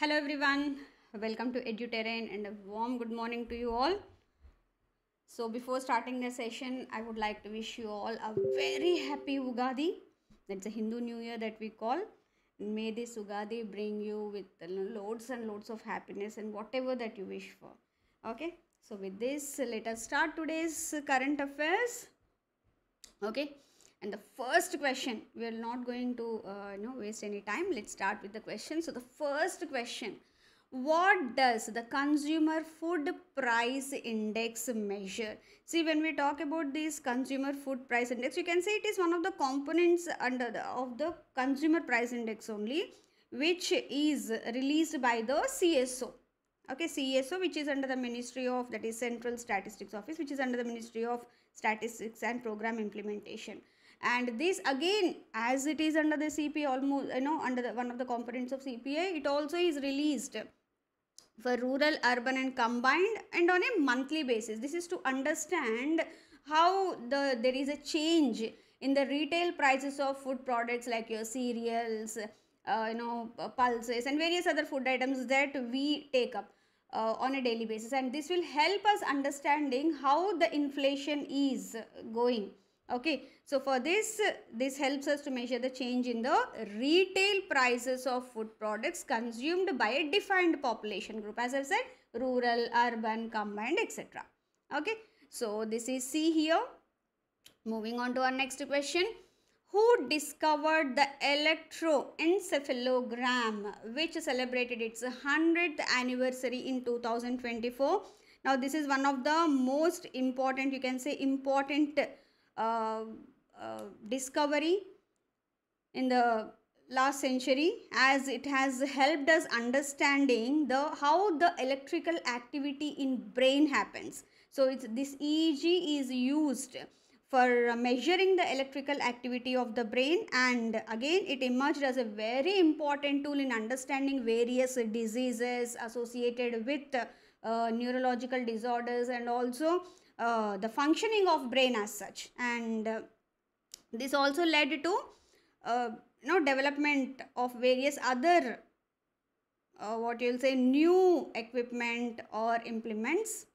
Hello everyone, welcome to EduTerrain and a warm good morning to you all. So before starting the session, I would like to wish you all a very happy Ugadi. That's a Hindu New Year that we call. May this Ugadi bring you with loads and loads of happiness and whatever that you wish for. Okay, so with this, let us start today's current affairs. Okay, and the first question, we are not going to waste any time. Let's start with the question. So the first question, what does the consumer food price index measure? See, when we talk about this consumer food price index, you can say it is one of the components of the consumer price index only, which is released by the CSO. Okay, CSO, which is under the Ministry of, that is Central Statistics Office, which is under the Ministry of Statistics and Program Implementation. And this again, as it is under the CPA, almost under the one of the components of CPA, it also is released for rural, urban and combined and on a monthly basis. This is to understand how there is a change in the retail prices of food products like your cereals, pulses and various other food items that we take up on a daily basis, and this will help us understanding how the inflation is going. Okay, so for this helps us to measure the change in the retail prices of food products consumed by a defined population group, as I've said, rural, urban, combined, etc. Okay, so this is C here. Moving on to our next question. Who discovered the electroencephalogram, which celebrated its 100th anniversary in 2024? Now, this is one of the most important, you can say important discovery in the last century, as it has helped us understanding how the electrical activity in brain happens. So this EEG is used for measuring the electrical activity of the brain, and again it emerged as a very important tool in understanding various diseases associated with neurological disorders and also the functioning of brain as such. And this also led to development of various other new equipment or implements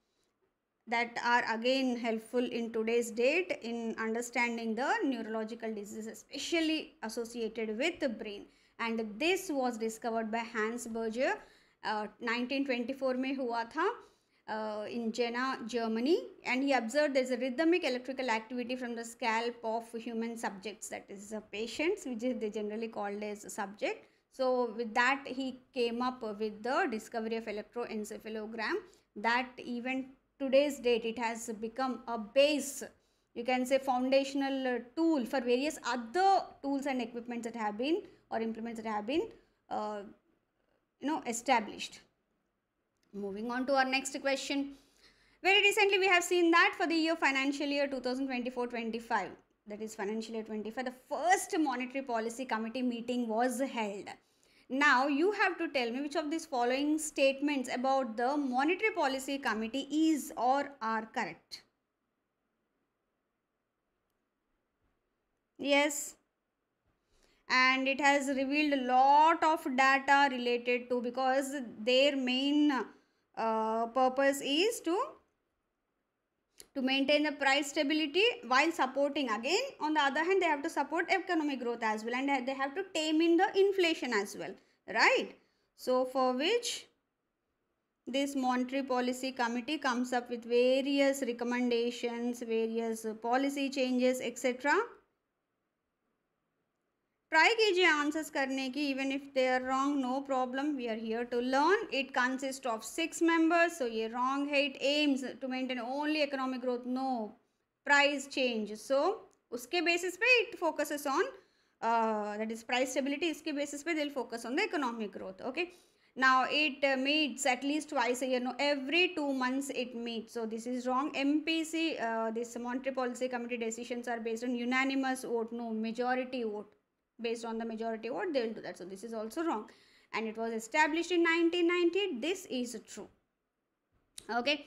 that are again helpful in today's date in understanding the neurological diseases, especially associated with the brain. And this was discovered by Hans Berger 1924 में हुआ था in Jena, Germany, and he observed there is a rhythmic electrical activity from the scalp of human subjects, that is patients, which is they generally called as a subject. So with that he came up with the discovery of electroencephalogram, that even today's date it has become a base, you can say foundational tool for various other tools and equipments that have been, or implements that have been established. Moving on to our next question. Very recently we have seen that for the financial year 2024-25, that is financial year 25, the first monetary policy committee meeting was held. Now you have to tell me which of these following statements about the monetary policy committee is or are correct. Yes, and it has revealed a lot of data related to, because their main purpose is to maintain the price stability while supporting, again on the other hand they have to support economic growth as well, and they have to tame in the inflation as well, right? So for which this monetary policy committee comes up with various recommendations, various policy changes, etc. Try कीजिए answers करने की, even if they are wrong, no problem, we are here to learn. It consists of 6 members, so ये wrong है. It aims to maintain only economic growth, no price change. So उसके basis पे it focuses on that is price stability. इसके basis पे they'll focus on the economic growth. Okay, now it meets at least twice a year, no, every 2 months it meets. So this is wrong. MPC, this monetary policy committee decisions are based on unanimous vote, no majority vote. Based on the majority vote they will do that, so this is also wrong. And it was established in 1998, this is true. Okay,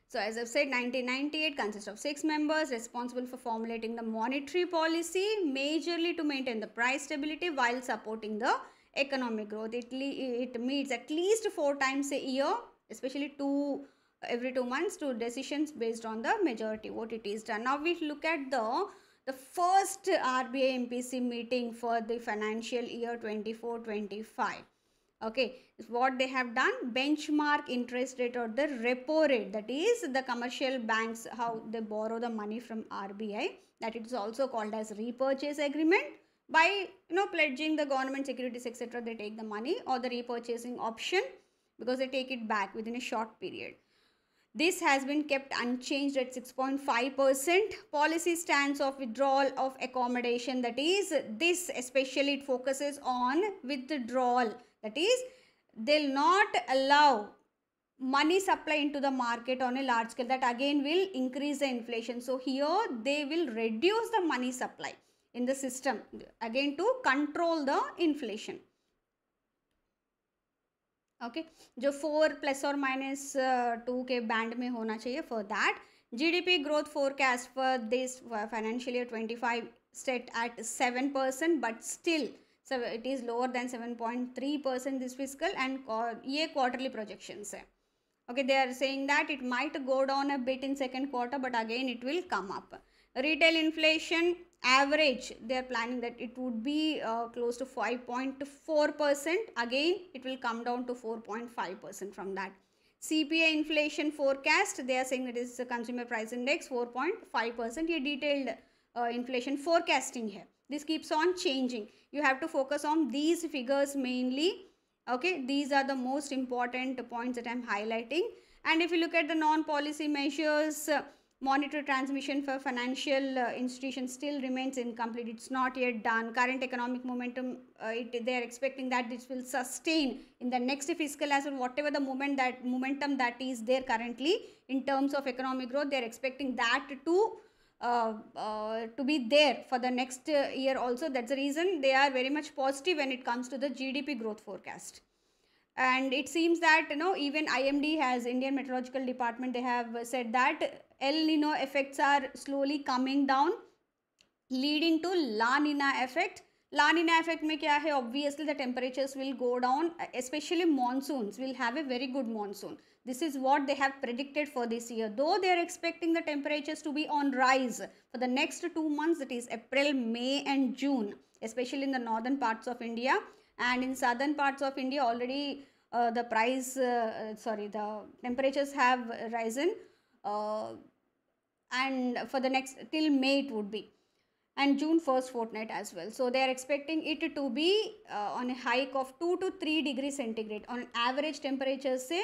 so as I've said, 1998 consists of 6 members responsible for formulating the monetary policy, majorly to maintain the price stability while supporting the economic growth. It meets at least 4 times a year, especially every 2 months, to decisions based on the majority vote it is done. Now we look at the first RBI MPC meeting for the financial year 24-25. Okay, what they have done, benchmark interest rate or the repo rate, that is the commercial banks, how they borrow the money from RBI, that it is also called as repurchase agreement. By pledging the government securities etc, they take the money, or the repurchasing option, because they take it back within a short period. This has been kept unchanged at 6.5%. Policy stance of withdrawal of accommodation, that is this especially it focuses on withdrawal, that is they'll not allow money supply into the market on a large scale, that again will increase the inflation. So here they will reduce the money supply in the system again to control the inflation. Okay जो 4 plus और minus 2 के band में होना चाहिए. For that GDP growth forecast for this financial year 25 set at 7%, but still so it is lower than 7.3% this fiscal, and ये quarterly projections है. Okay, they are saying that it might go down a bit in second quarter, but again it will come up. Retail inflation average, they are planning that it would be close to 5.4%. Again it will come down to 4.5% from that. CPI inflation forecast, they are saying that is the consumer price index 4.5%. ये detailed inflation forecasting है. This keeps on changing. You have to focus on these figures mainly. Okay, these are the most important points that I am highlighting. And if you look at the non-policy measures, monetary transmission for financial institutions still remains incomplete. It's not yet done. Current economic momentum, they are expecting that this will sustain in the next fiscal as well. Whatever the momentum that is there currently in terms of economic growth, they are expecting that to be there for the next year also. That's the reason they are very much positive when it comes to the GDP growth forecast. And it seems that even IMD has, Indian Meteorological Department, they have said that El Nino effects are slowly coming down, leading to La Nina effect. La Nina effect में क्या है? Obviously the temperatures will go down, especially monsoons will have a very good monsoon. This is what they have predicted for this year. Though they are expecting the temperatures to be on rise for the next 2 months, that is April, May and June, especially in the northern parts of India, and in southern parts of India already the temperatures have risen, and for the next till May it would be, and June first fortnight as well. So they are expecting it to be on a hike of 2 to 3 degrees centigrade. On average temperatures say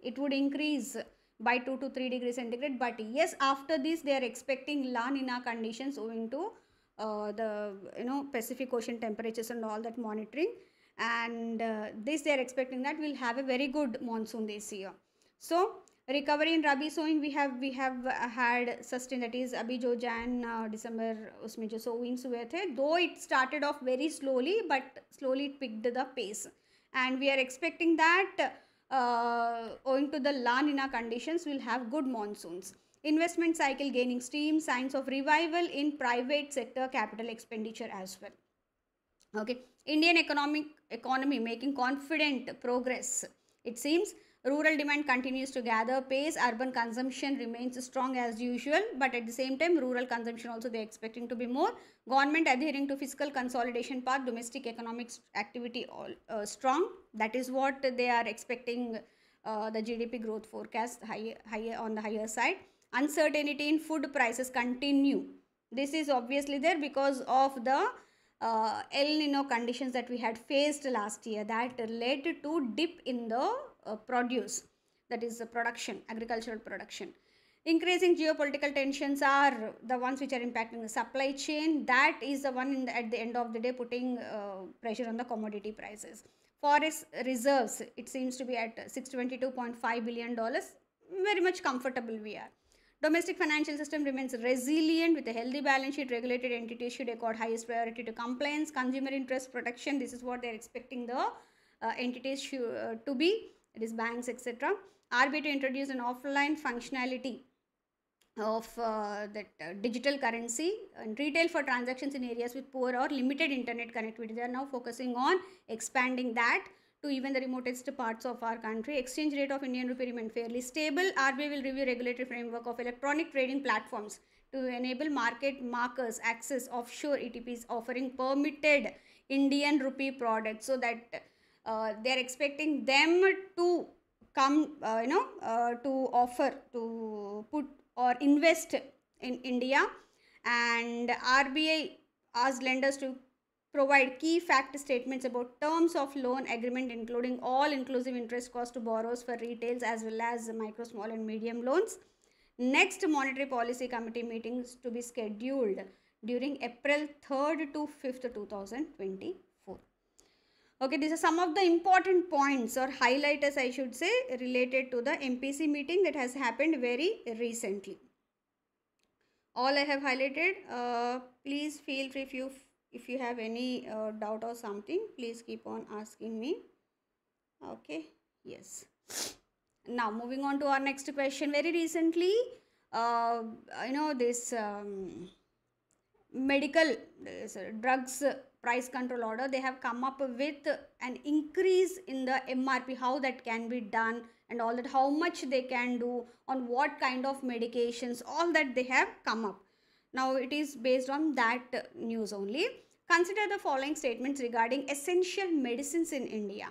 it would increase by 2 to 3 degrees centigrade. But yes, after this they are expecting La Nina conditions owing to the Pacific Ocean temperatures and all that monitoring. And this they are expecting that we'll have a very good monsoon this year. So recovery in rabi sowing we have had sustained, that is अभी जो Jan December उसमें जो sowings हुए थे, though it started off very slowly, but slowly it picked the pace, and we are expecting that owing to the La Nina conditions we'll have good monsoons. Investment cycle gaining steam, signs of revival in private sector capital expenditure as well. Okay, Indian economy making confident progress. It seems rural demand continues to gather pace, urban consumption remains strong as usual, but at the same time rural consumption also they are expecting to be more. Government adhering to fiscal consolidation path, domestic economic activity all strong. That is what they are expecting, the GDP growth forecast higher on the higher side. Uncertainty in food prices continue. This is obviously there because of the El Nino conditions that we had faced last year, that led to dip in the produce, that is the production, agricultural production. Increasing geopolitical tensions are the ones which are impacting the supply chain. That is the one at the end of the day putting pressure on the commodity prices. Forest reserves, it seems to be at $622.5 billion. Very much comfortable we are. Domestic financial system remains resilient with a healthy balance sheet. Regulated entities should accord highest priority to compliance, consumer interest protection. This is what they are expecting the entities to be. It is banks, etc. RBI to introduce an offline functionality of that digital currency and retail for transactions in areas with poor or limited internet connectivity. They are now focusing on expanding that to even the remotest parts of our country. Exchange rate of Indian rupee remain fairly stable. RBI will review regulatory framework of electronic trading platforms to enable market makers access offshore ETPs offering permitted Indian rupee products, so that they are expecting them to come, to offer to put or invest in India. And RBI asked lenders to provide key fact statements about terms of loan agreement, including all inclusive interest cost to borrowers for retails as well as micro, small and medium loans. Next monetary policy committee meetings to be scheduled during April 3rd to 5th 2024. Okay, these are some of the important points or highlighters, I should say, related to the MPC meeting that has happened very recently. All I have highlighted. Please feel free if you have any doubt or something, please keep on asking me. Okay, yes. Now moving on to our next question. Very recently, this medical drugs price control order, they have come up with an increase in the MRP, how that can be done and all that, how much they can do on what kind of medications, all that they have come up. Now it is based on that news only. Consider the following statements regarding essential medicines in India.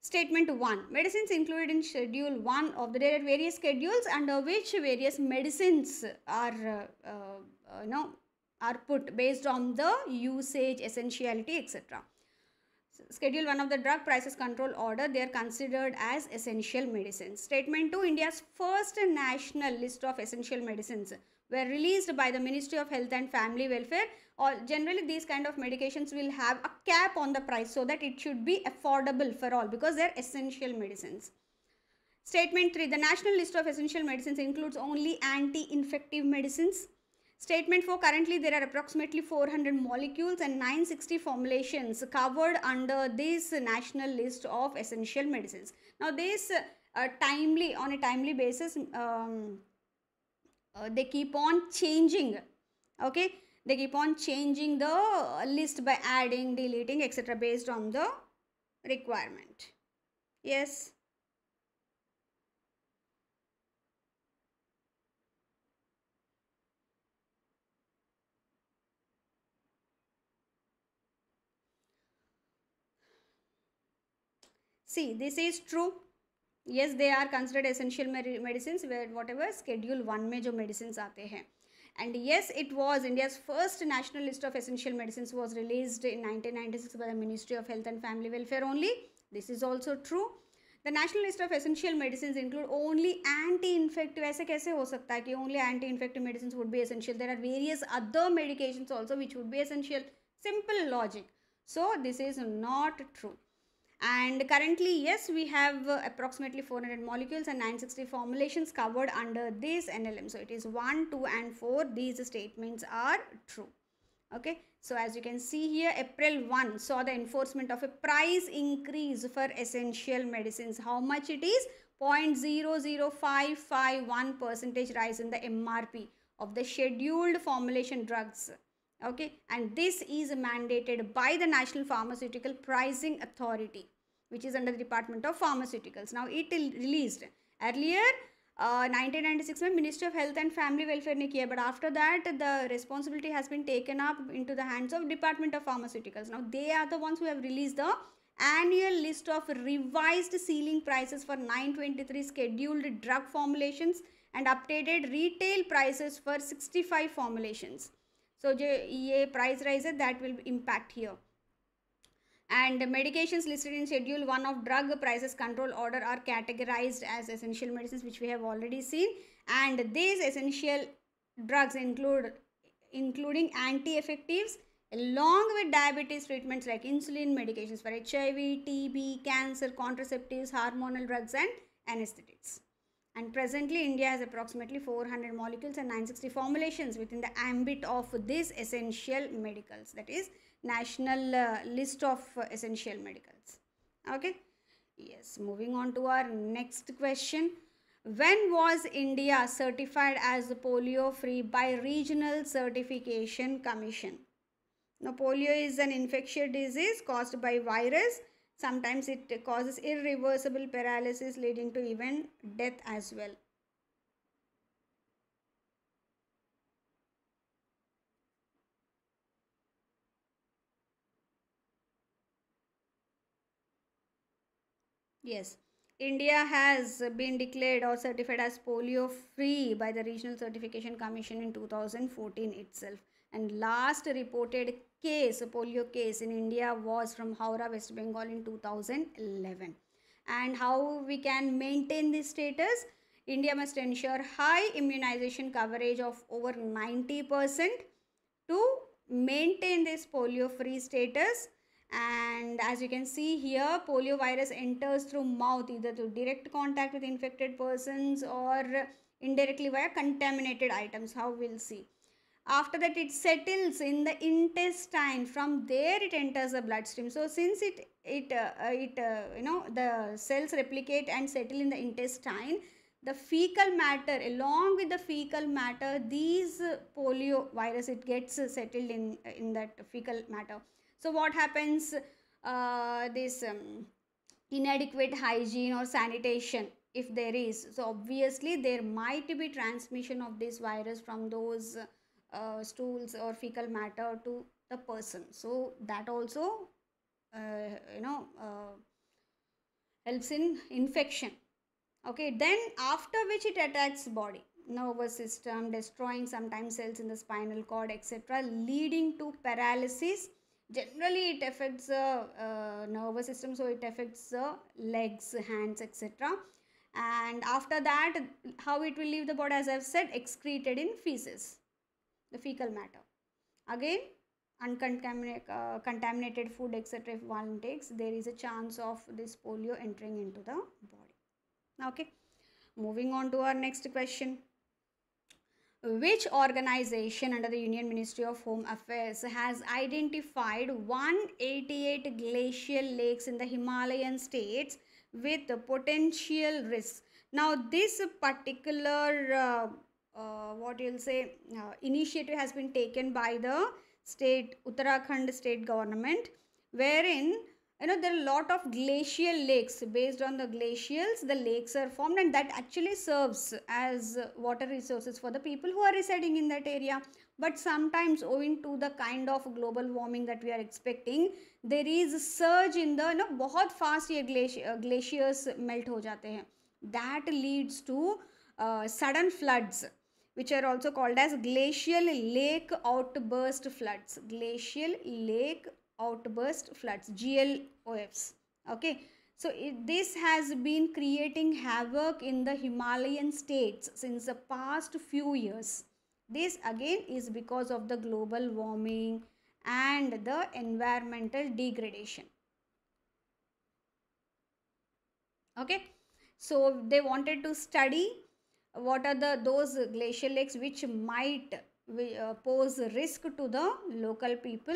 Statement 1. Medicines included in Schedule 1 of the, there are various schedules under which various medicines are are put based on the usage, essentiality, etc. Schedule 1 of the Drug Prices Control Order, they are considered as essential medicines. Statement 2. India's first national list of essential medicines were released by the Ministry of Health and Family Welfare. Generally, these kind of medications will have a cap on the price so that it should be affordable for all, because they are essential medicines. Statement 3. The national list of essential medicines includes only anti-infective medicines. Statement 4. Currently, there are approximately 400 molecules and 960 formulations covered under this national list of essential medicines. Now, this on a timely basis, they keep on changing. Okay, they keep on changing the list by adding, deleting, etc. based on the requirement. Yes. See, this is true. Yes, they are considered essential medicines, where whatever Schedule 1 में जो medicines आते हैं. And yes, it was India's first national list of essential medicines was released in 1996 by the Ministry of Health and Family Welfare only. This is also true. The national list of essential medicines include only anti-infective. ऐसे कैसे हो सकता है कि only anti-infective medicines would be essential? There are various other medications also which would be essential. Simple logic. So this is not true. And currently, yes, we have approximately 400 molecules and 960 formulations covered under this NLM. So it is 1, 2 and 4. These statements are true. Okay. So as you can see here, April 1 saw the enforcement of a price increase for essential medicines. How much it is? 0.00551% rise in the MRP of the scheduled formulation drugs. Okay, and this is mandated by the National Pharmaceutical Pricing Authority, which is under the Department of Pharmaceuticals. Now it released earlier 1996 में Ministry of Health and Family Welfare ने किया, but after that the responsibility has been taken up into the hands of Department of Pharmaceuticals. Now they are the ones who have released the annual list of revised ceiling prices for 923 scheduled drug formulations and updated retail prices for 65 formulations. So, ये price rise that will impact here. And medications listed in Schedule 1 of Drug Prices Control Order are categorized as essential medicines, which we have already seen. And these essential drugs including anti-infectives, along with diabetes treatments like insulin, medications for HIV, TB, cancer, contraceptives, hormonal drugs and anesthetics. And presently, India has approximately 400 molecules and 960 formulations within the ambit of this essential medicals. That is national list of essential medicals. Okay. Yes. Moving on to our next question. When was India certified as polio free by Regional Certification Commission? Now, polio is an infectious disease caused by virus. Sometimes it causes irreversible paralysis leading to even death as well. Yes, India has been declared or certified as polio free by the Regional Certification Commission in 2014 itself. And last reported case, a polio case in India was from Howrah, West Bengal in 2011. And how we can maintain this status? India must ensure high immunization coverage of over 90% to maintain this polio free status. And as you can see here, polio virus enters through mouth, either through direct contact with infected persons or indirectly via contaminated items, how we'll see. After that, it settles in the intestine. From there it enters the bloodstream. So since the cells replicate and settle in the intestine, the fecal matter, along with the fecal matter, these polio virus, it gets settled in that fecal matter. So what happens? This inadequate hygiene or sanitation, if there is, so obviously there might be transmission of this virus from those stools or fecal matter to the person. So that also helps in infection. Okay, then after which it attacks body, nervous system, destroying sometimes cells in the spinal cord, etc., leading to paralysis. Generally it affects the nervous system, so it affects the legs, hands, etc. And after that, how it will leave the body, as I've said, excreted in feces, the fecal matter. Again, contaminated food, etc., if one takes, there is a chance of this polio entering into the body. Okay, moving on to our next question. Which organization under the Union Ministry of Home Affairs has identified 188 glacial lakes in the Himalayan states with potential risks? Now, this particular initiative has been taken by the state, Uttarakhand state government, wherein there are a lot of glacial lakes. Based on the glacials, the lakes are formed, and that actually serves as water resources for the people who are residing in that area. But sometimes, owing to the kind of global warming that we are expecting, there is a surge in the बहुत fast ये glaciers melt हो जाते हैं. That leads to sudden floods, which are also called as glacial lake outburst floods. Glacial lake outburst floods, GLOFs. Okay, so this has been creating havoc in the Himalayan states since the past few years. This again is because of the global warming and the environmental degradation. Okay, so they wanted to study what are those glacial lakes which might pose risk to the local people,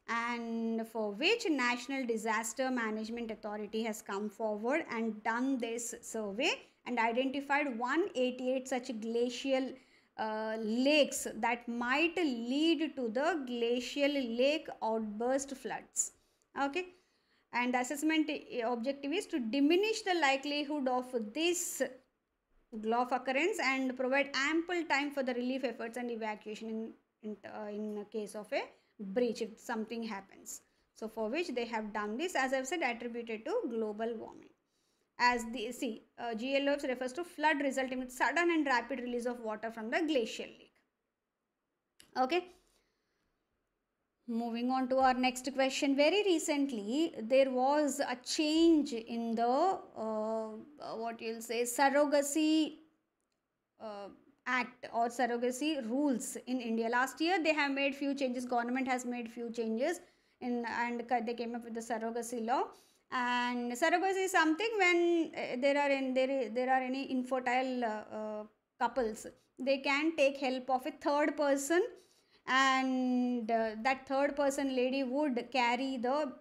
and for which National Disaster Management Authority has come forward and done this survey and identified 188 such glacial lakes that might lead to the glacial lake outburst floods. Okay, and the assessment objective is to diminish the likelihood of this GLOF occurrence and provide ample time for the relief efforts and evacuation in case of a breach if something happens. So for which they have done this, as I've said, attributed to global warming. As the GLOFs refers to flood resulting with sudden and rapid release of water from the glacial lake. Okay. Moving on to our next question. Very recently, there was a change in the surrogacy act or surrogacy rules in India. Last year, they have made few changes. Government has made few changes and they came up with the surrogacy law. And surrogacy is something when there are any infertile couples, they can take help of a third person, and that third person lady would carry the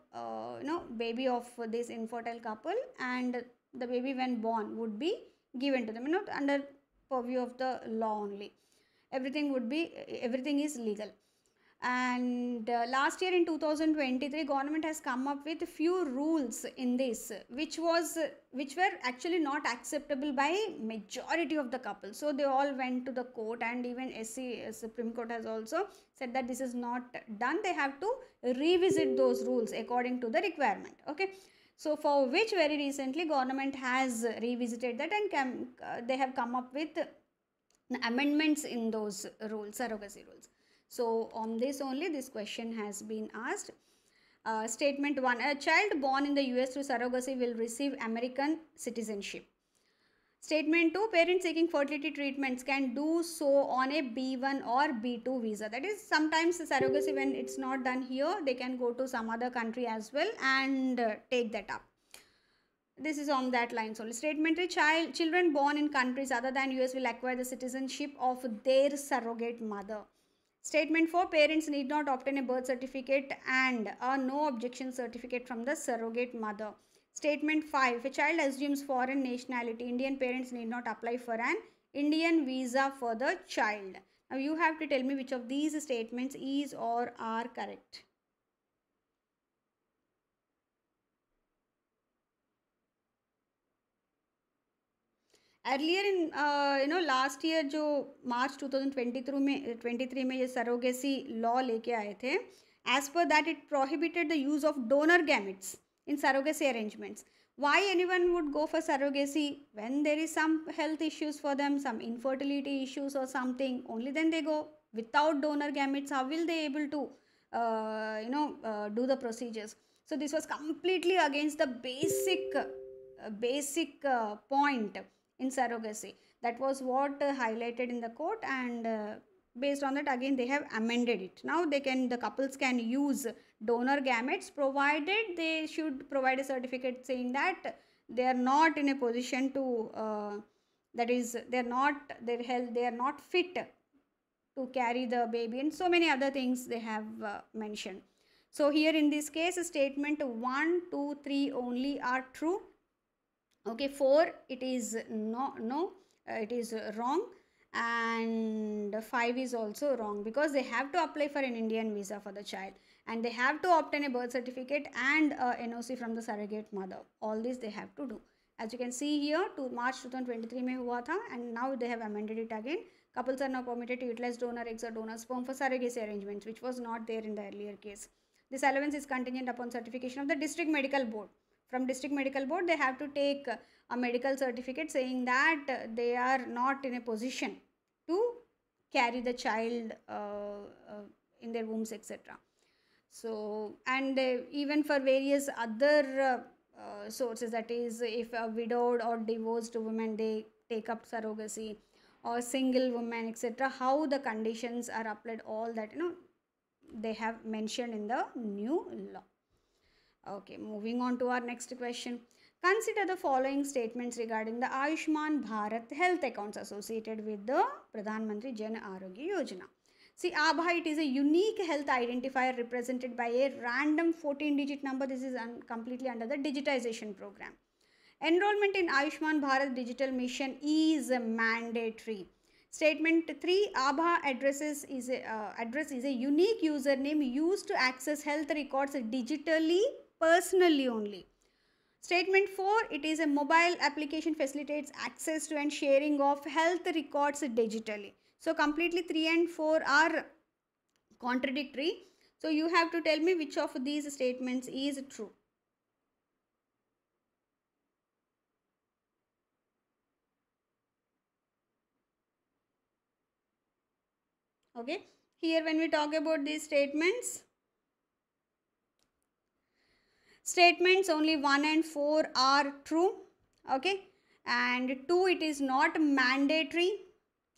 baby of this infertile couple, and the baby when born would be given to them, under purview of the law only. Everything is legal. And last year in 2023, government has come up with a few rules in this, which were actually not acceptable by majority of the couples. So they all went to the court, and even Supreme Court has also said that this is not done. They have to revisit those rules according to the requirement. Okay. So for which very recently government has revisited that, and they have come up with amendments in those rules, surrogacy rules. So on this only this question has been asked. Statement 1, a child born in the US through surrogacy will receive American citizenship. Statement 2, parents seeking fertility treatments can do so on a B1 or B2 visa. That is, sometimes surrogacy, when it's not done here, they can go to some other country as well and take that up. This is on that lines only. Statement 3, children born in countries other than US will acquire the citizenship of their surrogate mother. Statement 4, parents need not obtain a birth certificate and a no objection certificate from the surrogate mother. Statement 5, if a child assumes foreign nationality, Indian parents need not apply for an Indian visa for the child. Now you have to tell me which of these statements is or are correct. Earlier in last year जो March 2023 में ये surrogacy law लेके आए थे, as per that it prohibited the use of donor gametes in surrogacy arrangements. Why anyone would go for surrogacy? When there is some health issues for them, some infertility issues or something, only then they go. Without donor gametes, how will they able to do the procedures? So this was completely against the basic point in surrogacy. That was what highlighted in the court, and based on that again they have amended it. Now the couples can use donor gametes, provided they should provide a certificate saying that they are not in a position to that is, they are not fit to carry the baby, and so many other things they have mentioned. So here in this case, statement 1, 2, 3 only are true. Okay, 4 it is it is wrong, and 5 is also wrong, because they have to apply for an Indian visa for the child, and they have to obtain a birth certificate and a NOC from the surrogate mother. All this they have to do. As you can see here, to March 2023 में हुआ था, and now they have amended it again. Couples are now permitted to utilize donor eggs or donor sperm for surrogacy arrangements, which was not there in the earlier case. This allowance is contingent upon certification of the district medical board. From district medical board, they have to take a medical certificate saying that they are not in a position to carry the child in their wombs, etc. So, and even for various other sources, that is, if a widowed or divorced woman, they take up surrogacy, or single woman, etc., how the conditions are applied, all that they have mentioned in the new law. Okay, moving on to our next question. Consider the following statements regarding the Ayushman Bharat health accounts associated with the Pradhan Mantri Jan Arogya Yojana. See, ABHA, it is a unique health identifier represented by a random 14-digit number. This is completely under the digitization program. Enrollment in Ayushman Bharat Digital Mission is mandatory. Statement 3, ABHA address is a unique username used to access health records digitally, personally only. Statement 4, it is a mobile application facilitates access to and sharing of health records digitally. So completely 3 and 4 are contradictory. So you have to tell me which of these statements is true. Okay, here when we talk about these statements only 1 and 4 are true. Okay, and 2, it is not mandatory,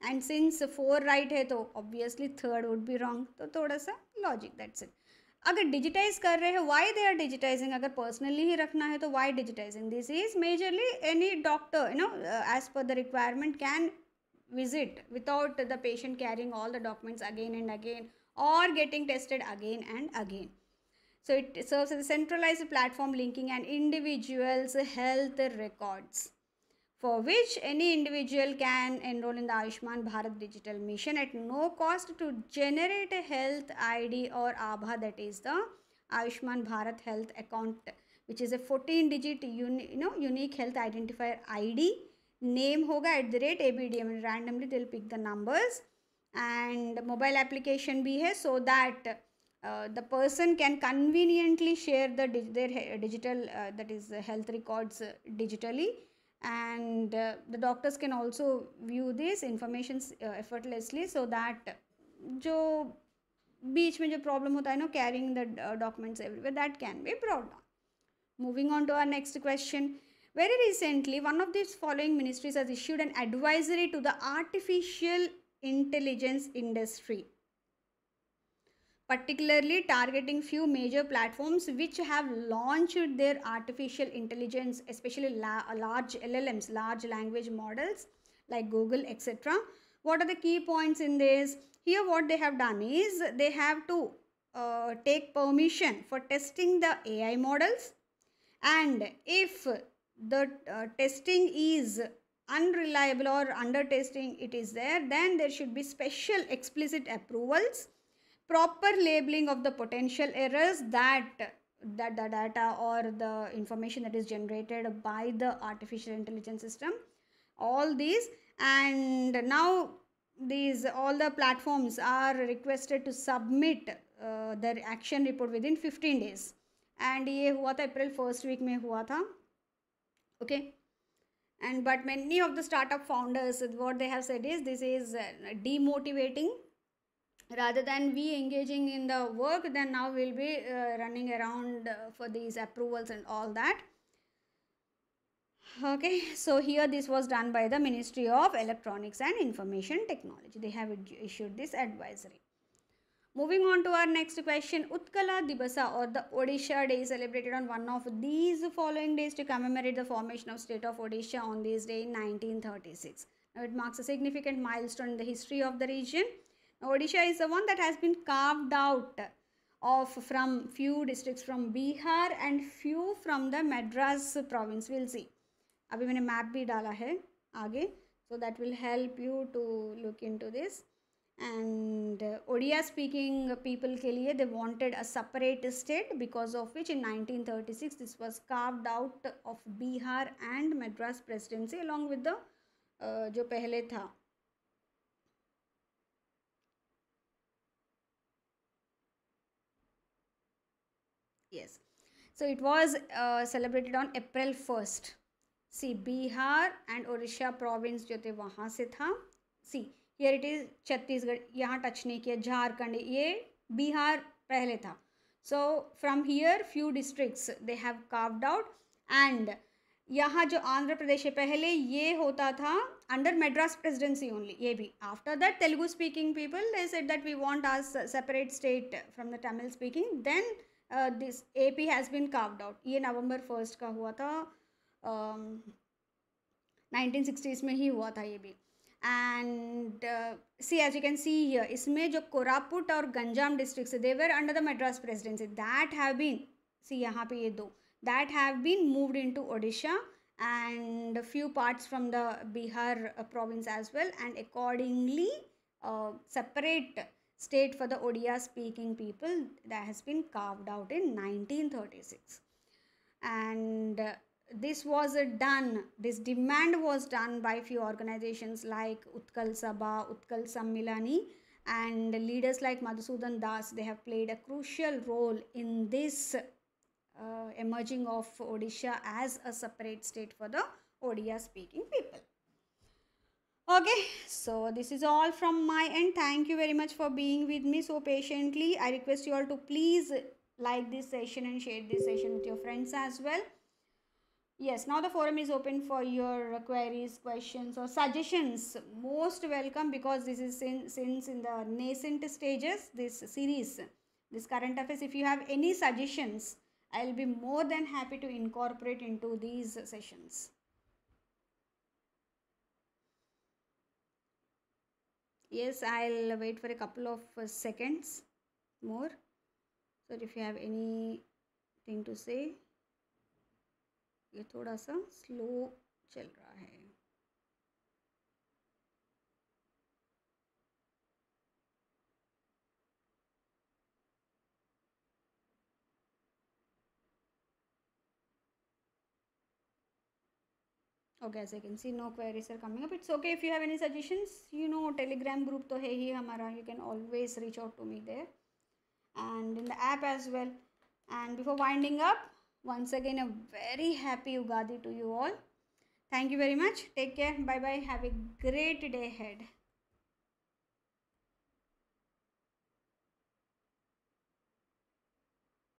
and since 4 right है तो obviously 3rd would be wrong. तो थोड़ा सा logic, that's it. अगर digitize कर रहे हैं, why they are digitizing? अगर personally ही रखना है तो why digitizing? This is majorly any doctor as per the requirement can visit without the patient carrying all the documents again and again, or getting tested again and again. So it serves as a centralized platform linking an individual's health records for which any individual can enroll in the Ayushman Bharat Digital Mission at no cost to generate a health ID or ABHA, that is the Ayushman Bharat Health Account, which is a 14-digit unique health identifier ID. Name hoga @ABDM, randomly they'll pick the numbers, and mobile application bhi hai, so that the person can conveniently share their digital that is health records digitally, and the doctors can also view this information effortlessly, so that जो बीच में जो problem होता है ना, carrying the documents everywhere, that can be brought down. Moving on to our next question. Very recently, one of these following ministries has issued an advisory to the artificial intelligence industry, particularly targeting few major platforms which have launched their artificial intelligence, especially large LLMs, large language models like Google, etc. What are the key points in this? Here what they have done is they have to take permission for testing the AI models, and if the testing is unreliable or under testing it is there, then there should be special explicit approvals, proper labeling of the potential errors that the data or the information that is generated by the artificial intelligence system, all these. And now these all the platforms are requested to submit their action report within 15 days, and ये हुआ था April 1st week में हुआ था. Okay, and but many of the startup founders, what they have said is this is demotivating. Rather than we engaging in the work, then now we'll be running around for these approvals and all that. Okay, so here this was done by the Ministry of Electronics and Information Technology. They have issued this advisory. Moving on to our next question. Utkala Divasa or the Odisha Day is celebrated on one of these following days to commemorate the formation of state of Odisha on this day in 1936. Now it marks a significant milestone in the history of the region. Now, Odisha is the one that has been carved out of from few districts from Bihar and few from the Madras province. We'll see. अभी मैंने map भी डाला है आगे, so that will help you to look into this. And Odia speaking people के लिए they wanted a separate state, because of which in 1936 this was carved out of Bihar and Madras presidency along with the जो पहले था. Yes, so it was celebrated on April 1st. See, Bihar and Odisha province जो थे वहाँ से था. See, here it is Chhattisgarh, यहाँ touch नहीं किया, झारखंड, ये बिहार पहले था. So from here few districts they have carved out, and यहाँ जो आंध्र प्रदेश है पहले ये होता था under Madras presidency only, ये भी. After that Telugu speaking people they said that we want us separate state from the Tamil speaking. Then this AP has been carved out. ये November 1st का हुआ था, 1960s में ही हुआ था ये भी. And see, as you can see here, इसमें जो कोरापुट और Ganjam districts they were under the Madras presidency, that have been, see यहाँ पे ये दो, that have been moved into Odisha, and a few parts from the Bihar province as well, and accordingly separate state for the Odia speaking people that has been carved out in 1936. And this was done, this demand was done by few organizations like Utkal Sabha, Utkal Sammilani, and leaders like Madhusudan Das. They have played a crucial role in this emerging of Odisha as a separate state for the Odia speaking people. Okay, so this is all from my end. Thank you very much for being with me so patiently. I request you all to please like this session and share this session with your friends as well. Yes, now the forum is open for your queries, questions or suggestions. Most welcome, because this is since in the nascent stages, this series, this current affairs. If you have any suggestions, I will be more than happy to incorporate into these sessions. Yes, I'll wait for a couple of seconds more. So if you have anything to say, ये थोड़ा सा slow चल रहा है. Okay, as I can see, no queries are coming up. It's okay if you have any suggestions. You know, Telegram group to hai hi hamara. You can always reach out to me there, and in the app as well. And before winding up, once again, a very happy Ugadi to you all. Thank you very much. Take care. Bye bye. Have a great day ahead.